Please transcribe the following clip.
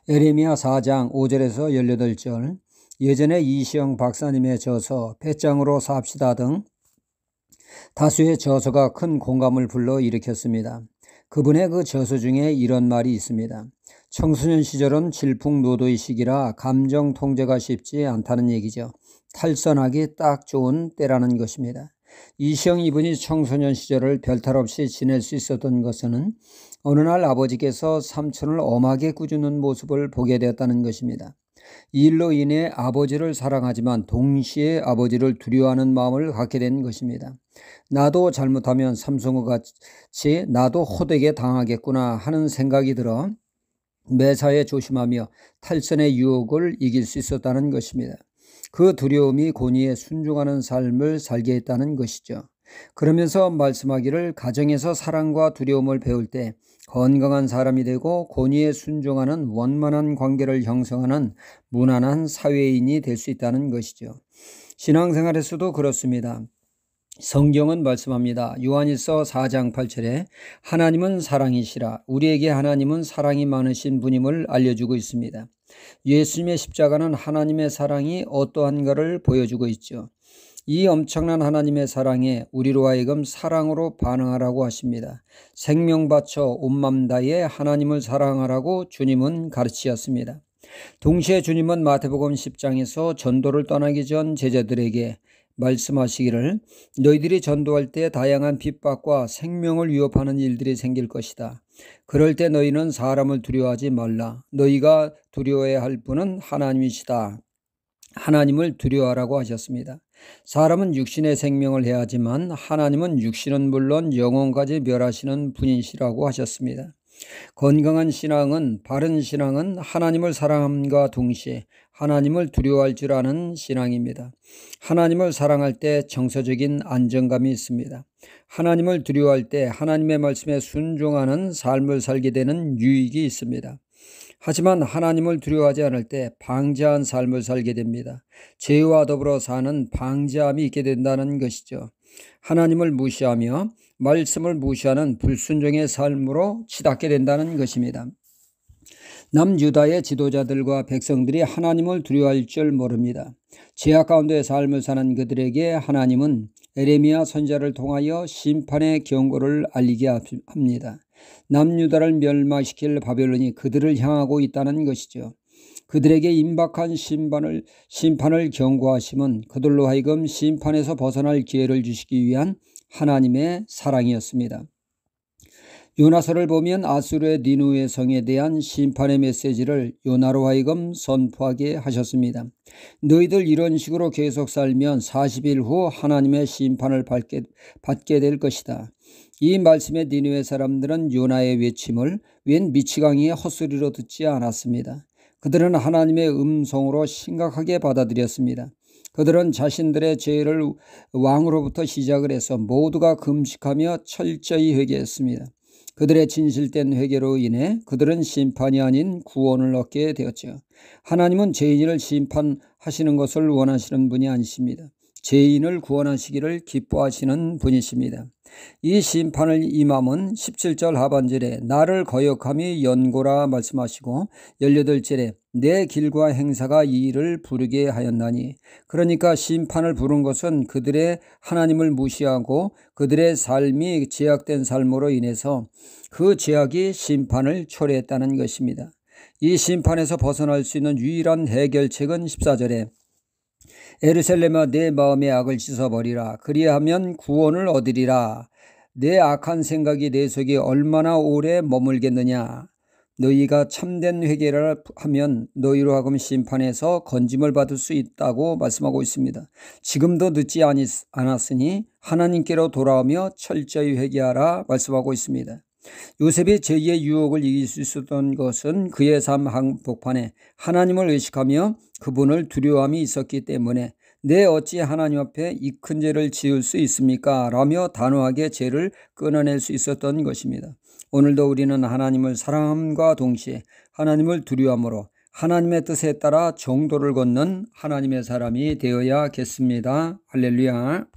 에레미야 4장 5절에서 18절, 예전에 이시영 박사님의 저서 배짱으로 삽시다 등 다수의 저서가 큰 공감을 불러일으켰습니다. 그분의 그 저서 중에 이런 말이 있습니다. 청소년 시절은 질풍노도의 시기라 감정 통제가 쉽지 않다는 얘기죠. 탈선하기 딱 좋은 때라는 것입니다. 이시영 이분이 청소년 시절을 별탈 없이 지낼 수 있었던 것은 어느 날 아버지께서 삼촌을 엄하게 꾸짖는 모습을 보게 되었다는 것입니다. 이 일로 인해 아버지를 사랑하지만 동시에 아버지를 두려워하는 마음을 갖게 된 것입니다. 나도 잘못하면 삼손과 같이 나도 호되게 당하겠구나 하는 생각이 들어 매사에 조심하며 탈선의 유혹을 이길 수 있었다는 것입니다. 그 두려움이 권위에 순종하는 삶을 살게 했다는 것이죠. 그러면서 말씀하기를 가정에서 사랑과 두려움을 배울 때 건강한 사람이 되고 권위에 순종하는 원만한 관계를 형성하는 무난한 사회인이 될 수 있다는 것이죠. 신앙생활에서도 그렇습니다. 성경은 말씀합니다. 요한일서 4장 8절에 하나님은 사랑이시라. 우리에게 하나님은 사랑이 많으신 분임을 알려주고 있습니다. 예수님의 십자가는 하나님의 사랑이 어떠한가를 보여주고 있죠. 이 엄청난 하나님의 사랑에 우리로 하여금 사랑으로 반응하라고 하십니다. 생명 바쳐 온맘 다해 하나님을 사랑하라고 주님은 가르치셨습니다. 동시에 주님은 마태복음 10장에서 전도를 떠나기 전 제자들에게 말씀하시기를 너희들이 전도할 때 다양한 핍박과 생명을 위협하는 일들이 생길 것이다. 그럴 때 너희는 사람을 두려워하지 말라. 너희가 두려워해야 할 분은 하나님이시다. 하나님을 두려워하라고 하셨습니다. 사람은 육신의 생명을 해야지만 하나님은 육신은 물론 영혼까지 멸하시는 분이시라고 하셨습니다. 건강한 신앙은, 바른 신앙은 하나님을 사랑함과 동시에 하나님을 두려워할 줄 아는 신앙입니다. 하나님을 사랑할 때 정서적인 안정감이 있습니다. 하나님을 두려워할 때 하나님의 말씀에 순종하는 삶을 살게 되는 유익이 있습니다. 하지만 하나님을 두려워하지 않을 때 방자한 삶을 살게 됩니다. 죄와 더불어 사는 방자함이 있게 된다는 것이죠. 하나님을 무시하며 말씀을 무시하는 불순종의 삶으로 치닫게 된다는 것입니다. 남유다의 지도자들과 백성들이 하나님을 두려워할 줄 모릅니다. 죄악 가운데 삶을 사는 그들에게 하나님은 에레미야 선지자를 통하여 심판의 경고를 알리게 합니다. 남유다를 멸망시킬 바벨론이 그들을 향하고 있다는 것이죠. 그들에게 임박한 심판을 경고하심은 그들로 하여금 심판에서 벗어날 기회를 주시기 위한 하나님의 사랑이었습니다. 요나서를 보면 아수르의 니느웨 성에 대한 심판의 메시지를 요나로 하여금 선포하게 하셨습니다. 너희들 이런 식으로 계속 살면 40일 후 하나님의 심판을 받게 될 것이다. 이 말씀에 니느웨 사람들은 요나의 외침을 웬 미치광이의 헛소리로 듣지 않았습니다. 그들은 하나님의 음성으로 심각하게 받아들였습니다. 그들은 자신들의 죄를 왕으로부터 시작을 해서 모두가 금식하며 철저히 회개했습니다. 그들의 진실된 회개로 인해 그들은 심판이 아닌 구원을 얻게 되었죠. 하나님은 죄인을 심판하시는 것을 원하시는 분이 아니십니다. 죄인을 구원하시기를 기뻐하시는 분이십니다. 이 심판을 임함은 17절 하반절에 나를 거역함이 연고라 말씀하시고 18절에 내 길과 행사가 이 일을 부르게 하였나니, 그러니까 심판을 부른 것은 그들의 하나님을 무시하고 그들의 삶이 죄악된 삶으로 인해서 그 죄악이 심판을 초래했다는 것입니다. 이 심판에서 벗어날 수 있는 유일한 해결책은 14절에 에르살렘아 내 마음의 악을 씻어버리라. 그리하면 구원을 얻으리라. 내 악한 생각이 내 속에 얼마나 오래 머물겠느냐. 너희가 참된 회개를 하면 너희로 하여금 심판에서 건짐을 받을 수 있다고 말씀하고 있습니다. 지금도 늦지 않았으니 하나님께로 돌아오며 철저히 회개하라 말씀하고 있습니다. 요셉이 죄의 유혹을 이길 수 있었던 것은 그의 삶 한복판에 하나님을 의식하며 그분을 두려워함이 있었기 때문에 내 어찌 하나님 앞에 이 큰 죄를 지을 수 있습니까? 라며 단호하게 죄를 끊어낼 수 있었던 것입니다. 오늘도 우리는 하나님을 사랑함과 동시에 하나님을 두려워함으로 하나님의 뜻에 따라 정도를 걷는 하나님의 사람이 되어야겠습니다. 할렐루야.